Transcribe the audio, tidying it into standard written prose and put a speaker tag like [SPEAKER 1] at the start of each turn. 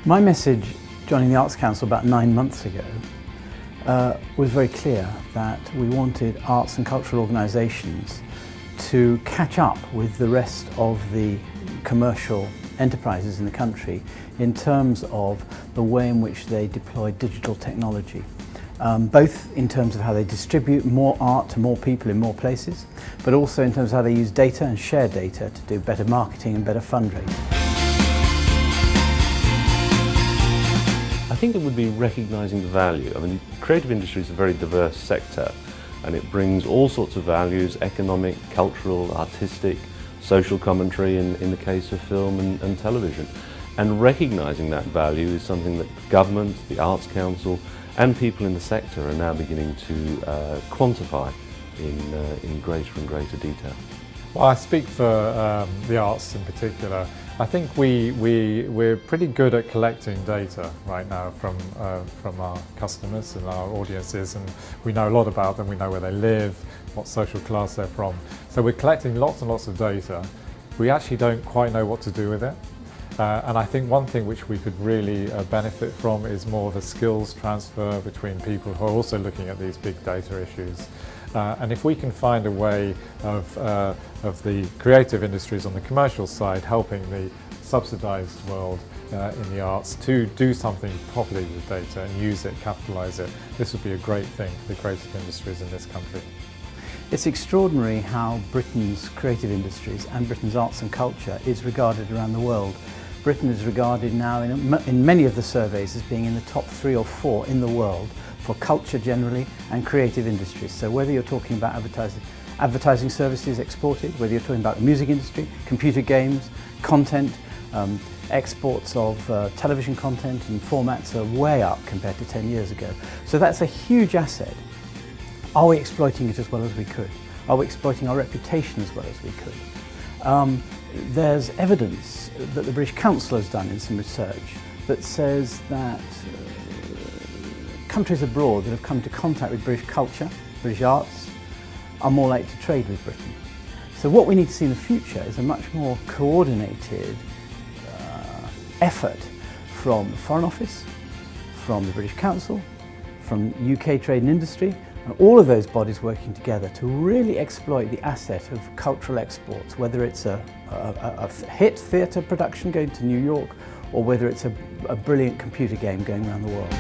[SPEAKER 1] My message joining the Arts Council about 9 months ago was very clear that we wanted arts and cultural organisations to catch up with the rest of the commercial enterprises in the country in terms of the way in which they deploy digital technology. Both in terms of how they distribute more art to more people in more places, but also in terms of how they use data and share data to do better marketing and better fundraising.
[SPEAKER 2] I think it would be recognising the value. I mean, creative industry is a very diverse sector and it brings all sorts of values: economic, cultural, artistic, social commentary in the case of film and television. And recognising that value is something that government, the Arts Council and people in the sector are now beginning to quantify in greater and greater detail.
[SPEAKER 3] Well, I speak for the arts in particular. I think we're pretty good at collecting data right now from our customers and our audiences, and we know a lot about them. We know where they live, what social class they're from. So we're collecting lots and lots of data. We actually don't quite know what to do with it. And I think one thing which we could really benefit from is more of a skills transfer between people who are also looking at these big data issues. And if we can find a way of the creative industries on the commercial side helping the subsidised world in the arts to do something properly with data and use it, capitalise it, this would be a great thing for the creative industries in this country.
[SPEAKER 1] It's extraordinary how Britain's creative industries and Britain's arts and culture is regarded around the world. Britain is regarded now in many of the surveys as being in the top 3 or 4 in the world for culture generally and creative industries. So whether you're talking about advertising services exported, whether you're talking about the music industry, computer games, content, exports of television content and formats are way up compared to 10 years ago. So that's a huge asset. Are we exploiting it as well as we could? Are we exploiting our reputation as well as we could? There's evidence that the British Council has done in some research that says that countries abroad that have come into contact with British culture, British arts, are more likely to trade with Britain. So what we need to see in the future is a much more coordinated effort from the Foreign Office, from the British Council, from UK Trade and Industry, and all of those bodies working together to really exploit the asset of cultural exports, whether it's a hit theatre production going to New York or whether it's a brilliant computer game going around the world.